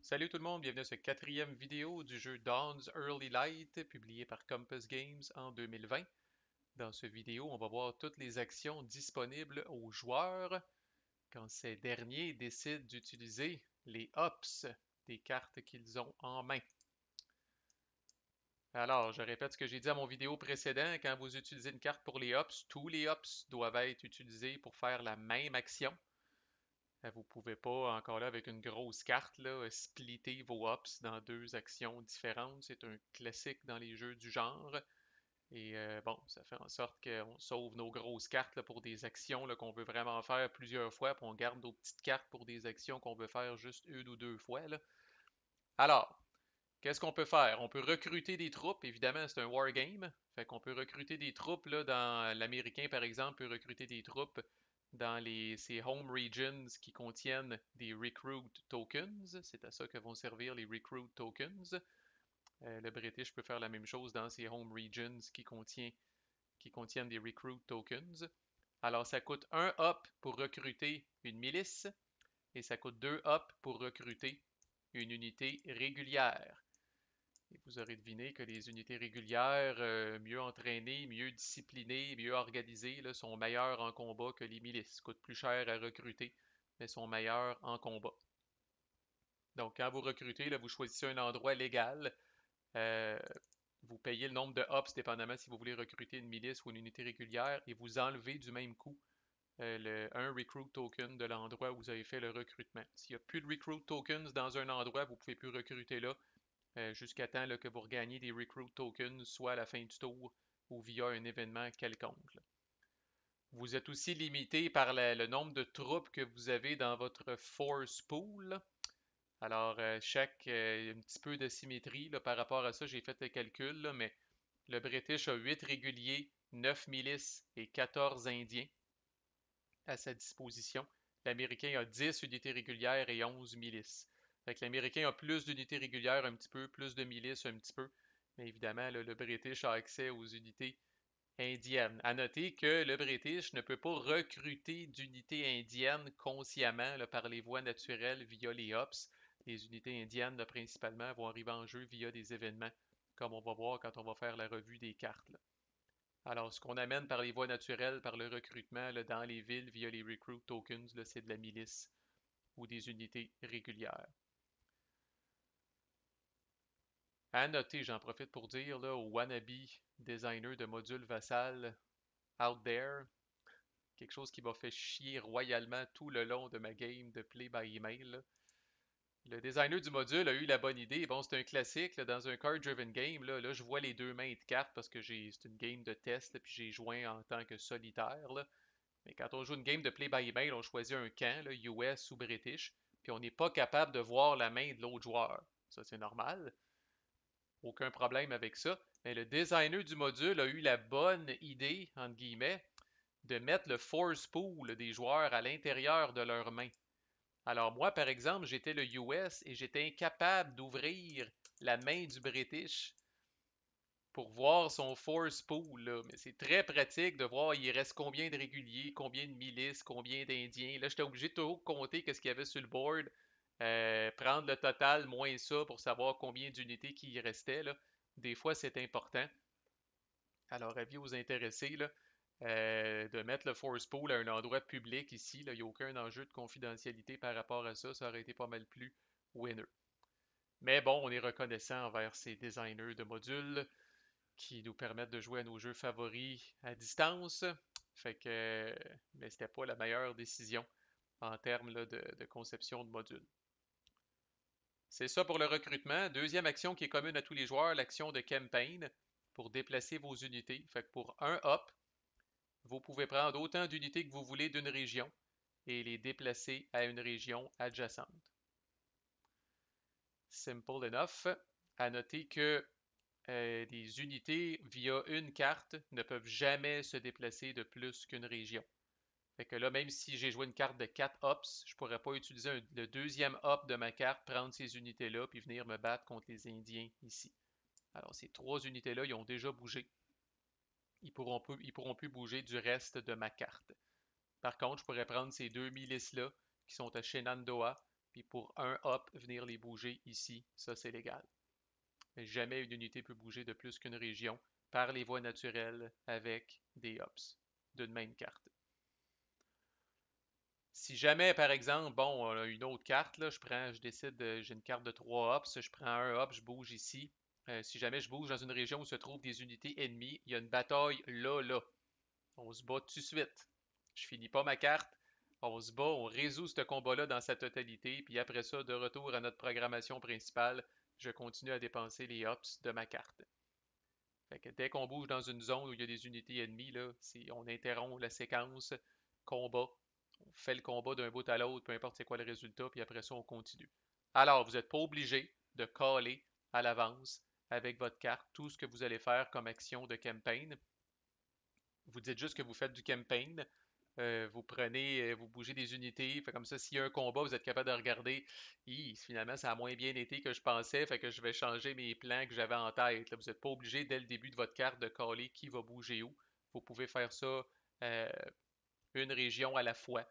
Salut tout le monde, bienvenue à cette quatrième vidéo du jeu Dawn's Early Light, publié par Compass Games en 2020. Dans cette vidéo, on va voir toutes les actions disponibles aux joueurs quand ces derniers décident d'utiliser les Hops, des cartes qu'ils ont en main. Alors, je répète ce que j'ai dit à mon vidéo précédent, quand vous utilisez une carte pour les Hops, tous les Hops doivent être utilisés pour faire la même action. Vous pouvez pas, encore là, avec une grosse carte, là, splitter vos hops dans deux actions différentes. C'est un classique dans les jeux du genre. Et bon, ça fait en sorte qu'on sauve nos grosses cartes là, pour des actions là, qu'on veut vraiment faire plusieurs fois, puis on garde nos petites cartes pour des actions qu'on veut faire juste une ou deux fois, là. Alors, qu'est-ce qu'on peut faire? On peut recruter des troupes, évidemment, c'est un wargame. Fait qu'on peut recruter des troupes, là, dans l'Américain, par exemple, peut recruter des troupes dans ces home regions qui contiennent des recruit tokens. C'est à ça que vont servir les recruit tokens. Le British peut faire la même chose dans ses home regions qui contiennent des recruit tokens. Alors, ça coûte un up pour recruter une milice et ça coûte 2 up pour recruter une unité régulière. Et vous aurez deviné que les unités régulières, mieux entraînées, mieux disciplinées, mieux organisées, là, sont meilleures en combat que les milices. Coûtent plus cher à recruter, mais sont meilleures en combat. Donc, quand vous recrutez, là, vous choisissez un endroit légal. euh, Vous payez le nombre de hops, dépendamment si vous voulez recruter une milice ou une unité régulière, et vous enlevez du même coup un recruit token de l'endroit où vous avez fait le recrutement. S'il n'y a plus de recruit tokens dans un endroit, vous ne pouvez plus recruter là jusqu'à temps là, que vous regagnez des recruit tokens, soit à la fin du tour ou via un événement quelconque, là. Vous êtes aussi limité par le nombre de troupes que vous avez dans votre force pool. Alors, un petit peu de symétrie là, par rapport à ça, j'ai fait le calcul, là, mais le British a 8 réguliers, 9 milices et 14 indiens à sa disposition. L'Américain a 10 unités régulières et 11 milices. Fait que l'Américain a plus d'unités régulières un petit peu, plus de milices un petit peu. Mais évidemment, là, le British a accès aux unités indiennes. À noter que le British ne peut pas recruter d'unités indiennes consciemment là, par les voies naturelles via les Hops. Les unités indiennes, là, principalement, vont arriver en jeu via des événements, comme on va voir quand on va faire la revue des cartes, là. Alors, ce qu'on amène par les voies naturelles, par le recrutement là, dans les villes via les recruit tokens, là, c'est de la milice ou des unités régulières. À noter, j'en profite pour dire là, aux wannabe designers de modules vassal out there, quelque chose qui m'a fait chier royalement tout le long de ma game de play by email, là. Le designer du module a eu la bonne idée. Bon, c'est un classique là, dans un card-driven game. Là, je vois les deux mains de cartes parce que c'est une game de test, puis j'ai joué en tant que solitaire, là. Mais quand on joue une game de play-by-mail, on choisit un camp, là, US ou British, puis on n'est pas capable de voir la main de l'autre joueur. Ça, c'est normal. Aucun problème avec ça. Mais le designer du module a eu la bonne idée, entre guillemets, de mettre le force pool des joueurs à l'intérieur de leurs mains. Alors moi, par exemple, j'étais le US et j'étais incapable d'ouvrir la main du British pour voir son force pool, là. Mais c'est très pratique de voir il reste combien de réguliers, combien de milices, combien d'indiens. Là, j'étais obligé de toujours compter ce qu'il y avait sur le board, prendre le total moins ça pour savoir combien d'unités qui y restait, là. Des fois, c'est important. Alors, avis aux intéressés, là, de mettre le force pool à un endroit public ici, là, il n'y a aucun enjeu de confidentialité par rapport à ça. Ça aurait été pas mal plus winner. Mais bon, on est reconnaissant envers ces designers de modules qui nous permettent de jouer à nos jeux favoris à distance. Fait que, mais c'était pas la meilleure décision en termes là, de conception de modules. C'est ça pour le recrutement. Deuxième action qui est commune à tous les joueurs, l'action de campaign pour déplacer vos unités. Fait que pour un hop, vous pouvez prendre autant d'unités que vous voulez d'une région et les déplacer à une région adjacente. Simple enough. À noter que des unités via une carte ne peuvent jamais se déplacer de plus qu'une région. Fait que là, même si j'ai joué une carte de 4 hops, je pourrais pas utiliser le deuxième hop de ma carte, prendre ces unités-là, puis venir me battre contre les Indiens ici. Alors, ces trois unités-là, ils ont déjà bougé. Ils pourront plus bouger du reste de ma carte. Par contre, je pourrais prendre ces deux milices-là, qui sont à Shenandoah, puis pour un hop, venir les bouger ici, ça c'est légal. Mais jamais une unité peut bouger de plus qu'une région par les voies naturelles avec des hops d'une même carte. Si jamais, par exemple, bon, on a une autre carte, là, je décide, j'ai une carte de 3 hops, je prends un hop, je bouge ici. Si jamais je bouge dans une région où se trouvent des unités ennemies, il y a une bataille là. On se bat tout de suite. Je finis pas ma carte. On se bat, on résout ce combat-là dans sa totalité, puis après ça, de retour à notre programmation principale, je continue à dépenser les hops de ma carte. Fait que dès qu'on bouge dans une zone où il y a des unités ennemies, là, on interrompt la séquence combat. On fait le combat d'un bout à l'autre, peu importe c'est quoi le résultat, puis après ça, on continue. Alors, vous n'êtes pas obligé de caller à l'avance avec votre carte tout ce que vous allez faire comme action de campaign. Vous dites juste que vous faites du campaign. Vous prenez, vous bougez des unités. Fait comme ça, s'il y a un combat, vous êtes capable de regarder. Finalement, ça a moins bien été que je pensais. Fait que je vais changer mes plans que j'avais en tête. Là, vous n'êtes pas obligé dès le début de votre carte de caler qui va bouger où. Vous pouvez faire ça euh, une région à la fois.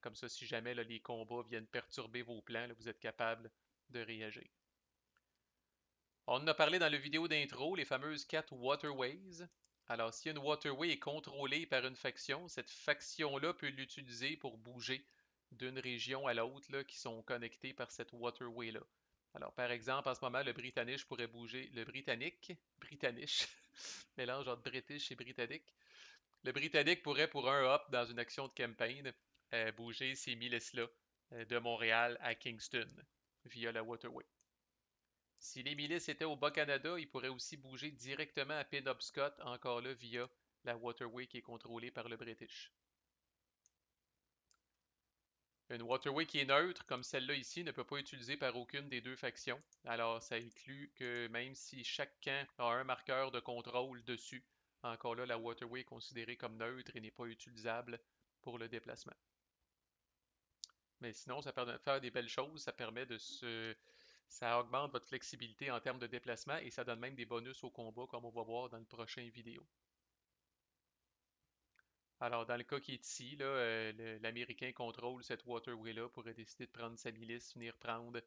Comme ça, si jamais là, les combats viennent perturber vos plans, là, vous êtes capable de réagir. On en a parlé dans la vidéo d'intro, les fameuses 4 waterways. Alors, si une waterway est contrôlée par une faction, cette faction-là peut l'utiliser pour bouger d'une région à l'autre là, qui sont connectées par cette waterway-là. Alors, par exemple, en ce moment, le Britannique pourrait bouger. Le Britannique, mélange entre British et Britannique. Le Britannique pourrait, pour un hop dans une action de campagne, bouger ces milices-là de Montréal à Kingston via la waterway. Si les milices étaient au Bas-Canada, ils pourraient aussi bouger directement à Penobscot, encore là via la waterway qui est contrôlée par le British. Une waterway qui est neutre, comme celle-là ici, ne peut pas être utilisée par aucune des deux factions. Alors, ça inclut que même si chaque camp a un marqueur de contrôle dessus, encore là, la waterway est considérée comme neutre et n'est pas utilisable pour le déplacement. Mais sinon, ça permet de faire des belles choses, ça augmente votre flexibilité en termes de déplacement et ça donne même des bonus au combat, comme on va voir dans le prochain vidéo. Alors, dans le cas qui est ici, l'Américain contrôle cette waterway-là, pourrait décider de prendre sa milice, venir prendre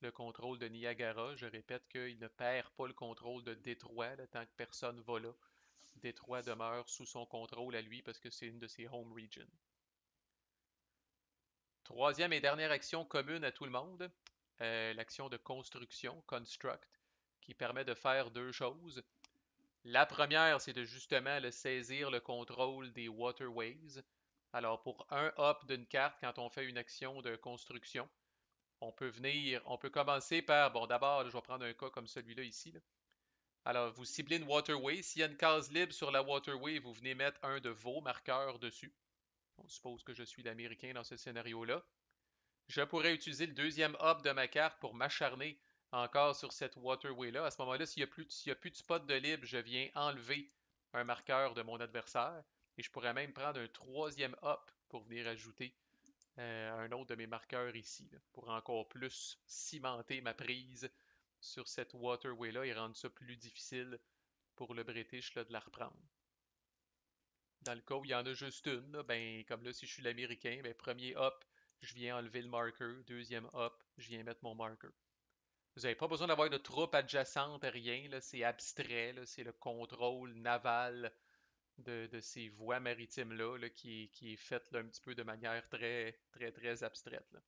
le contrôle de Niagara. Je répète qu'il ne perd pas le contrôle de Détroit là, tant que personne va là. Détroit demeure sous son contrôle à lui parce que c'est une de ses home regions. Troisième et dernière action commune à tout le monde, l'action de construction, construct, qui permet de faire deux choses. La première, c'est de justement saisir le contrôle des waterways. Alors, pour un hop d'une carte, quand on fait une action de construction, on peut commencer par, bon, d'abord, je vais prendre un cas comme celui-là ici. Là. Alors, vous ciblez une waterway. S'il y a une case libre sur la waterway, vous venez mettre un de vos marqueurs dessus. On suppose que je suis l'Américain dans ce scénario-là. Je pourrais utiliser le deuxième hop de ma carte pour m'acharner encore sur cette waterway-là. À ce moment-là, s'il n'y a plus de spot de libre, je viens enlever un marqueur de mon adversaire. Et je pourrais même prendre un troisième hop pour venir ajouter un autre de mes marqueurs ici, là, pour encore plus cimenter ma prise sur cette waterway-là et rendre ça plus difficile pour le British là, de la reprendre. Dans le cas où il y en a juste une, là, ben, comme là, si je suis l'Américain, ben, premier hop, je viens enlever le marker. Deuxième hop, je viens mettre mon marker. Vous n'avez pas besoin d'avoir de troupes adjacentes, rien. C'est abstrait. C'est le contrôle naval de ces voies maritimes-là qui est fait là, un petit peu de manière très abstraite. Là.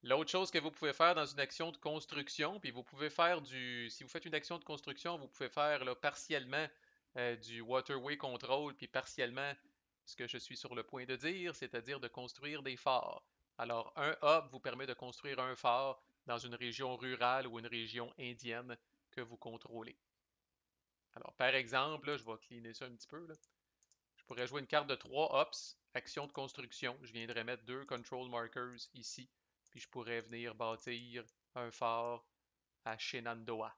L'autre chose que vous pouvez faire dans une action de construction, puis vous pouvez faire si vous faites une action de construction, vous pouvez faire là, partiellement du waterway control, puis partiellement ce que je suis sur le point de dire, c'est-à-dire de construire des forts. Alors, un hub vous permet de construire un fort dans une région rurale ou une région indienne que vous contrôlez. Alors, par exemple, là, je vais cleaner ça un petit peu. Là. Je pourrais jouer une carte de 3 hops, action de construction. Je viendrais mettre deux control markers ici. Puis je pourrais venir bâtir un fort à Shenandoah.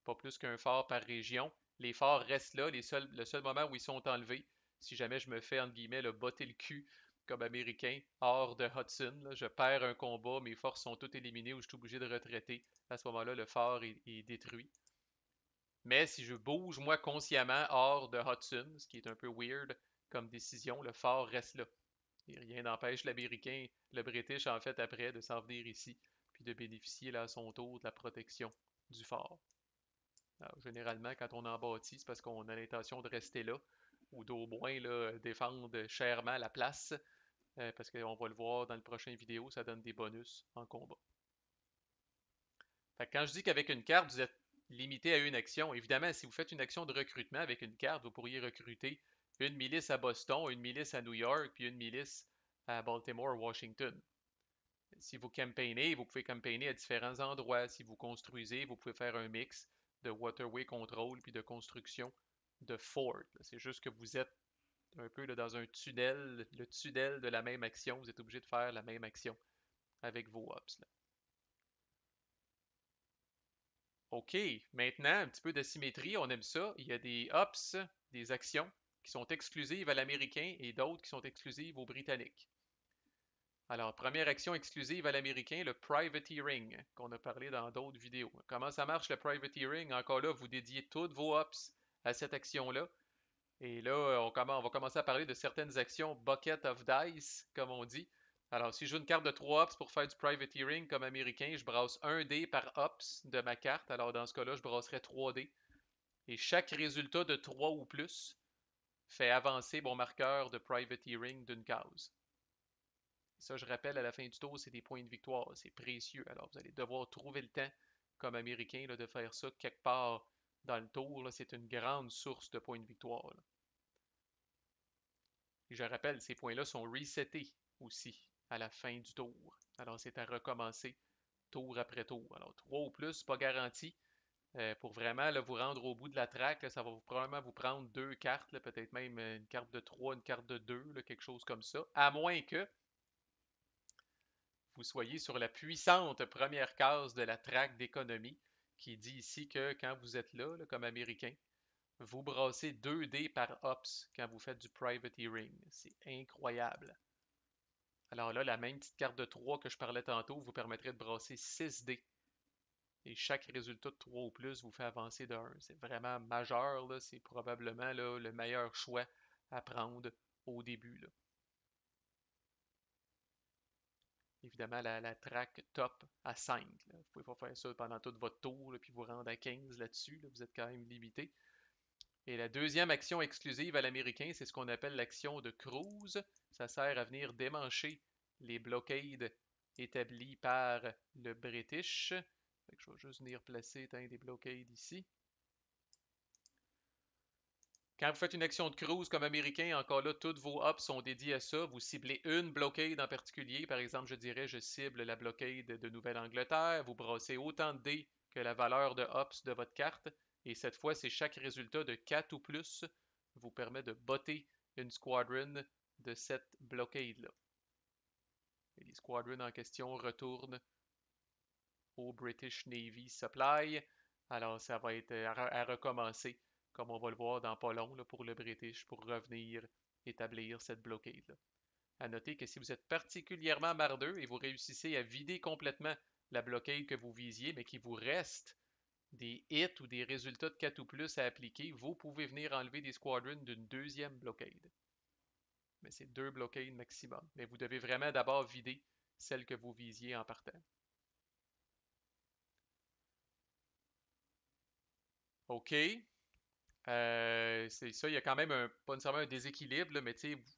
Pas plus qu'un fort par région. Les forts restent là. Le seul moment où ils sont enlevés, si jamais je me fais, entre guillemets, le botter le cul comme américain, hors de Hudson, là, je perds un combat, mes forces sont toutes éliminées ou je suis obligé de retraiter. À ce moment-là, le fort est détruit. Mais si je bouge, moi, consciemment hors de Hudson, ce qui est un peu weird comme décision, le fort reste là. Et rien n'empêche l'Américain, le British en fait après, de s'en venir ici, puis de bénéficier là, à son tour de la protection du fort. Alors, généralement, quand on en bâtit, c'est parce qu'on a l'intention de rester là, ou d'au moins là, défendre chèrement la place, parce qu'on va le voir dans le prochain vidéo, ça donne des bonus en combat. Fait que quand je dis qu'avec une carte, vous êtes limité à une action, évidemment, si vous faites une action de recrutement avec une carte, vous pourriez recruter une milice à Boston, une milice à New York, puis une milice à Baltimore, Washington. Si vous campaignez, vous pouvez campaigner à différents endroits. Si vous construisez, vous pouvez faire un mix de waterway control puis de construction de fort. C'est juste que vous êtes un peu là, dans un tunnel, le tunnel de la même action. Vous êtes obligé de faire la même action avec vos ops. Là. OK, maintenant, un petit peu de symétrie, on aime ça. Il y a des ops, des actions qui sont exclusives à l'américain et d'autres qui sont exclusives aux britanniques. Alors, première action exclusive à l'américain, le privateering, qu'on a parlé dans d'autres vidéos. Comment ça marche le privateering? Encore là, vous dédiez toutes vos ops à cette action-là. Et là, on va commencer à parler de certaines actions bucket of dice, comme on dit. Alors, si je joue une carte de 3 ops pour faire du privateering comme américain, je brasse un dé par ops de ma carte. Alors, dans ce cas-là, je brasserai 3 dés. Et chaque résultat de 3 ou plus fait avancer mon marqueur de privateering d'une case. Ça, je rappelle, à la fin du tour, c'est des points de victoire. C'est précieux. Alors, vous allez devoir trouver le temps, comme Américain, là, de faire ça quelque part dans le tour. C'est une grande source de points de victoire. Là. Et je rappelle, ces points-là sont resetés aussi à la fin du tour. Alors, c'est à recommencer tour après tour. Alors, 3 ou plus, pas garanti. Pour vraiment là, vous rendre au bout de la track, là, ça va probablement vous prendre deux cartes, peut-être même une carte de 3, une carte de 2, quelque chose comme ça. À moins que vous soyez sur la puissante première case de la traque d'économie qui dit ici que quand vous êtes là, comme Américain, vous brassez 2 dés par ops quand vous faites du privateering. C'est incroyable. Alors là, la même petite carte de 3 que je parlais tantôt vous permettrait de brasser 6 dés. Et chaque résultat de 3 ou plus vous fait avancer de 1. C'est vraiment majeur. C'est probablement là, le meilleur choix à prendre au début. Là. Évidemment, la track top à 5. Là. Vous ne pouvez pas faire ça pendant tout votre tour, là, puis vous rendre à 15 là-dessus. Là. Vous êtes quand même limité. Et la deuxième action exclusive à l'américain, c'est ce qu'on appelle l'action de cruise. Ça sert à venir démancher les blockades établis par le British. Je vais juste venir placer des blockades ici. Quand vous faites une action de cruise comme américain, encore là, toutes vos hops sont dédiés à ça. Vous ciblez une blockade en particulier. Par exemple, je dirais, je cible la blockade de Nouvelle-Angleterre. Vous brassez autant de dés que la valeur de hops de votre carte. Et cette fois, c'est chaque résultat de 4 ou plus vous permet de botter une squadron de cette blockade-là. Et les squadrons en question retournent au British Navy Supply. Alors, ça va être à recommencer, comme on va le voir dans pas long, là, pour le British, pour revenir établir cette blockade-là. À noter que si vous êtes particulièrement mardeux et vous réussissez à vider complètement la blockade que vous visiez, mais qu'il vous reste des hits ou des résultats de 4 ou plus à appliquer, vous pouvez venir enlever des squadrons d'une deuxième blockade. Mais c'est 2 blockades maximum. Mais vous devez vraiment d'abord vider celle que vous visiez en partant. OK. C'est ça, il y a quand même pas nécessairement un déséquilibre, là, mais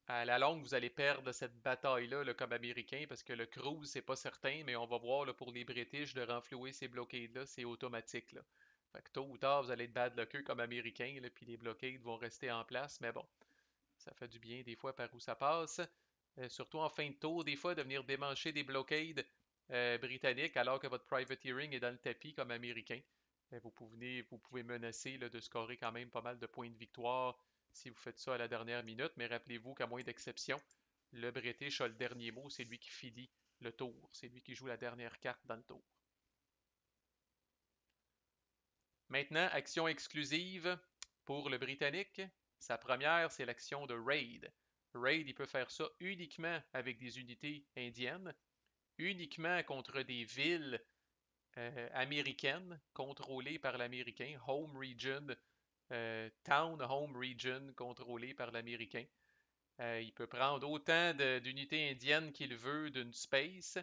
à la longue, vous allez perdre cette bataille-là là, comme Américain, parce que le cruise, c'est pas certain, mais on va voir là, pour les British de renflouer ces blockades-là, c'est automatique. Là. Fait que tôt ou tard, vous allez être bad luckeux comme Américain, là, puis les blockades vont rester en place, mais bon, ça fait du bien des fois par où ça passe. Surtout en fin de tour, des fois, de venir démancher des blockades britanniques alors que votre privateering est dans le tapis comme Américain. Vous pouvez menacer là, de scorer quand même pas mal de points de victoire si vous faites ça à la dernière minute, mais rappelez-vous qu'à moins d'exception, le British a le dernier mot, c'est lui qui finit le tour, c'est lui qui joue la dernière carte dans le tour. Maintenant, action exclusive pour le Britannique. Sa première, c'est l'action de Raid. Raid, il peut faire ça uniquement avec des unités indiennes, uniquement contre des villes américaines contrôlées par l'Américain, Home Region, Town Home Region contrôlée par l'Américain. Il peut prendre autant d'unités indiennes qu'il veut d'une space.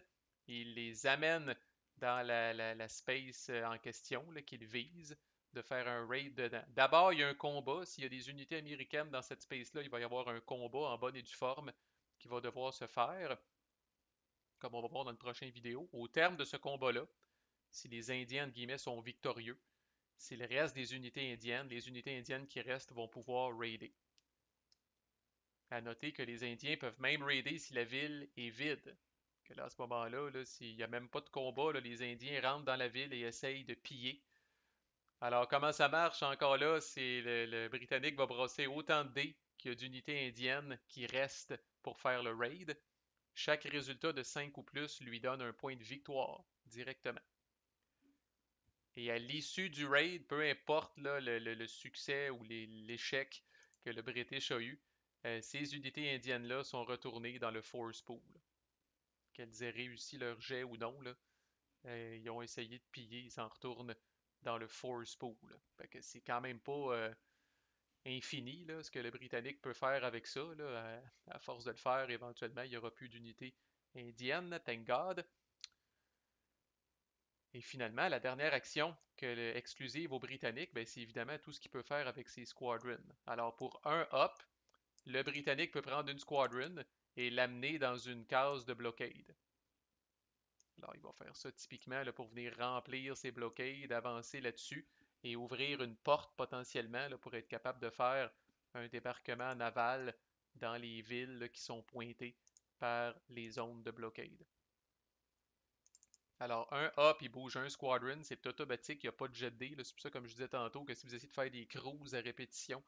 Il les amène dans la space en question qu'il vise, de faire un raid dedans. D'abord, il y a un combat. S'il y a des unités américaines dans cette space-là, il va y avoir un combat en bonne et due forme qui va devoir se faire, comme on va voir dans une prochaine vidéo. Au terme de ce combat-là, si les Indiens, entre guillemets, sont victorieux, c'est le reste des unités indiennes, les unités indiennes qui restent vont pouvoir raider. À noter que les Indiens peuvent même raider si la ville est vide. Que là, à ce moment-là, là, s'il n'y a même pas de combat, là, les Indiens rentrent dans la ville et essayent de piller. Alors, comment ça marche encore là? C'est le Britannique va brosser autant de dés qu'il y a d'unités indiennes qui restent pour faire le raid. Chaque résultat de 5 ou plus lui donne un point de victoire directement. Et à l'issue du raid, peu importe là, le succès ou l'échec que le British a eu, ces unités indiennes-là sont retournées dans le Force Pool. Qu'elles aient réussi leur jet ou non, là, ils ont essayé de piller, ils s'en retournent dans le Force Pool. Fait que c'est quand même pas infini là, ce que le Britannique peut faire avec ça. Là, à force de le faire, éventuellement, il n'y aura plus d'unités indiennes, thank God. Et finalement, la dernière action exclusive aux Britanniques, ben, c'est évidemment tout ce qu'il peut faire avec ses squadrons. Alors pour un up, le Britannique peut prendre une squadron et l'amener dans une case de blockade. Alors il va faire ça typiquement là, pour venir remplir ses blockades, avancer là-dessus et ouvrir une porte potentiellement là, pour être capable de faire un débarquement naval dans les villes là, qui sont pointées par les zones de blockade. Alors, un up, il bouge un squadron, c'est automatique, il n'y a pas de jet de dés. C'est pour ça, comme je disais tantôt, que si vous essayez de faire des cruises à répétition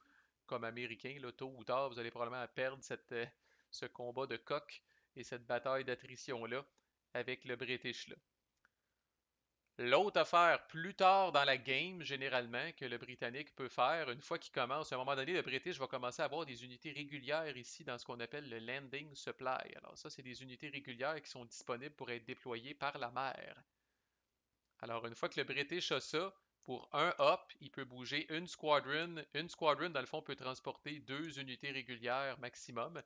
comme américain, là, tôt ou tard, vous allez probablement perdre ce combat de coq et cette bataille d'attrition-là avec le British. Là. L'autre affaire, plus tard dans la game, généralement, que le Britannique peut faire, une fois qu'il commence, à un moment donné, le British va commencer à avoir des unités régulières ici dans ce qu'on appelle le Landing Supply. Alors ça, c'est des unités régulières qui sont disponibles pour être déployées par la mer. Alors, une fois que le British a ça, pour un hop, il peut bouger une squadron. Une squadron, dans le fond, peut transporter 2 unités régulières maximum.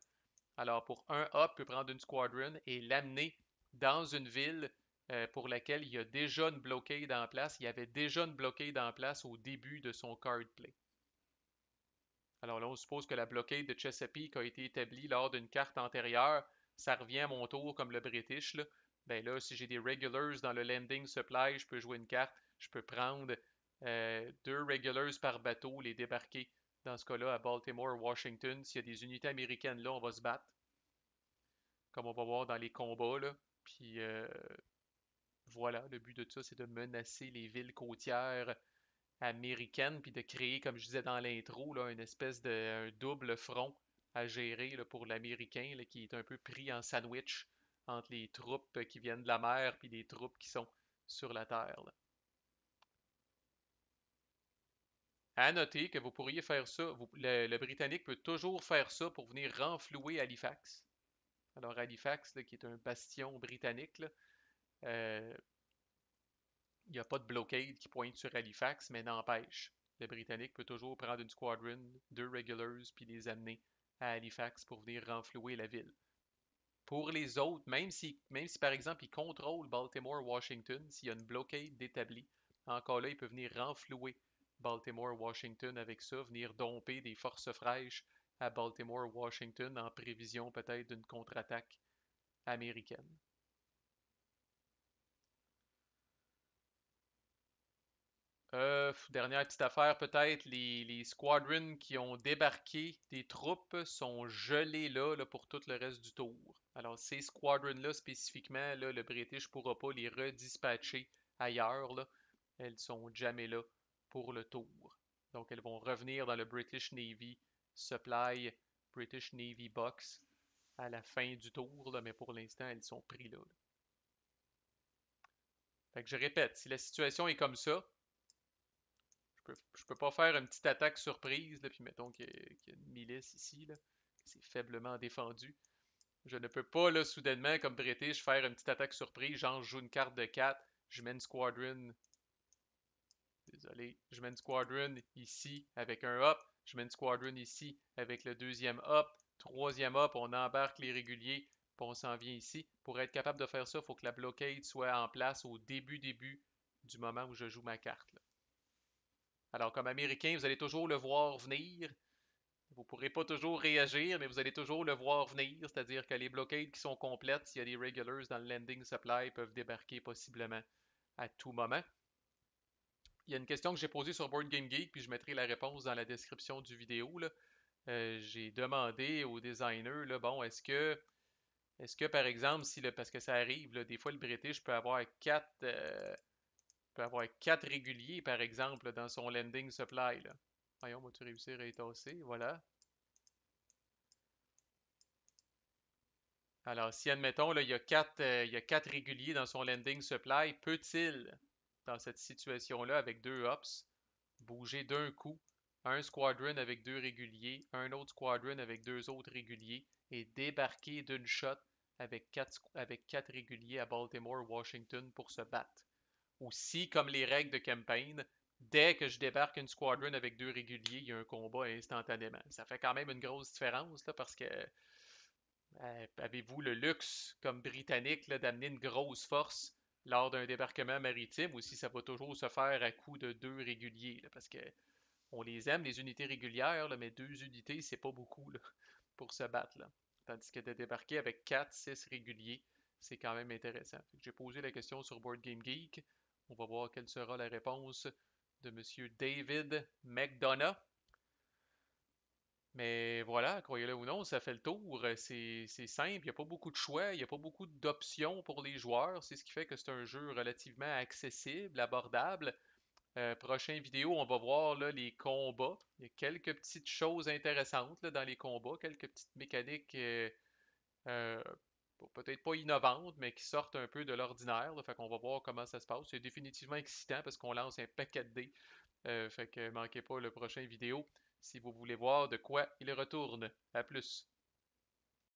Alors, pour un hop, il peut prendre une squadron et l'amener dans une ville pour laquelle il y a déjà une blockade en place. Il y avait déjà une blockade en place au début de son card play. Alors là, on suppose que la blockade de Chesapeake a été établie lors d'une carte antérieure. Ça revient à mon tour comme le British. Là. Ben là, si j'ai des regulars dans le landing supply, je peux jouer une carte. Je peux prendre 2 regulars par bateau, les débarquer dans ce cas-là à Baltimore, Washington. S'il y a des unités américaines là, on va se battre. Comme on va voir dans les combats. Là. Puis voilà, le but de ça, c'est de menacer les villes côtières américaine, puis de créer, comme je disais dans l'intro, là, une espèce de un double front à gérer là, pour l'Américain, là, qui est un peu pris en sandwich entre les troupes qui viennent de la mer puis les troupes qui sont sur la terre. Là. À noter que vous pourriez faire ça, le Britannique peut toujours faire ça pour venir renflouer Halifax. Alors Halifax, là, qui est un bastion britannique, là, euh, il n'y a pas de blockade qui pointe sur Halifax, mais n'empêche. Le Britannique peut toujours prendre une squadron, 2 regulars, puis les amener à Halifax pour venir renflouer la ville. Pour les autres, même si par exemple ils contrôlent Baltimore-Washington, s'il y a une blockade d'établi, encore là, ils peuvent venir renflouer Baltimore-Washington avec ça, venir domper des forces fraîches à Baltimore-Washington en prévision peut-être d'une contre-attaque américaine. Dernière petite affaire, peut-être, les squadrons qui ont débarqué des troupes sont gelés là, pour tout le reste du tour. Alors, ces squadrons-là, spécifiquement, là, le British ne pourra pas les redispatcher ailleurs. Là. Elles sont jamais là pour le tour. Donc, elles vont revenir dans le British Navy Supply, British Navy Box à la fin du tour, là, mais pour l'instant, elles sont prises là. Fait que je répète, si la situation est comme ça, je peux pas faire une petite attaque surprise, là, puis mettons qu'il y a une milice ici, là, c'est faiblement défendu. Je ne peux pas, là, soudainement, comme British, faire une petite attaque surprise, genre je joue une carte de 4, je mets une squadron, désolé, je mets une squadron ici avec un up, je mets une squadron ici avec le deuxième up, Troisième up, on embarque les réguliers, puis on s'en vient ici. Pour être capable de faire ça, il faut que la blockade soit en place au début du moment où je joue ma carte, là. Alors, comme Américain, vous allez toujours le voir venir. Vous ne pourrez pas toujours réagir, mais vous allez toujours le voir venir. C'est-à-dire que les blockades qui sont complètes, s'il y a des regulars dans le landing supply, peuvent débarquer possiblement à tout moment. Il y a une question que j'ai posée sur Board Game Geek, puis je mettrai la réponse dans la description du vidéo, là. J'ai demandé au designer, là, bon, est-ce que par exemple, si le, parce que ça arrive, là, des fois le British peut avoir quatre réguliers, par exemple, dans son landing supply, là. Voyons, vas-tu réussir à étasser? Voilà. Alors, si, admettons, là, il y a quatre réguliers dans son landing supply, peut-il, dans cette situation-là, avec deux hops, bouger d'un coup un squadron avec deux réguliers, un autre squadron avec deux autres réguliers, et débarquer d'une shot avec quatre réguliers à Baltimore, Washington pour se battre? Ou si, comme les règles de campaign, dès que je débarque une squadron avec deux réguliers, il y a un combat instantanément. Ça fait quand même une grosse différence là, parce que avez-vous le luxe, comme Britannique, là, d'amener une grosse force lors d'un débarquement maritime ou si ça va toujours se faire à coup de deux réguliers? Là, parce que on les aime, les unités régulières, là, mais deux unités, c'est pas beaucoup là, pour se battre. Là. Tandis que de débarquer avec 4, 6 réguliers, c'est quand même intéressant. J'ai posé la question sur Board Game Geek. On va voir quelle sera la réponse de Monsieur David McDonough. Mais voilà, croyez-le ou non, ça fait le tour. C'est simple, il n'y a pas beaucoup de choix, il n'y a pas beaucoup d'options pour les joueurs. C'est ce qui fait que c'est un jeu relativement accessible, abordable. Prochaine vidéo, on va voir là, les combats. Il y a quelques petites choses intéressantes là, dans les combats, quelques petites mécaniques euh, peut-être pas innovantes, mais qui sortent un peu de l'ordinaire. Là. Fait qu'on va voir comment ça se passe. C'est définitivement excitant parce qu'on lance un paquet de dés. Fait que manquez pas le prochain vidéo si vous voulez voir de quoi il retourne. À plus.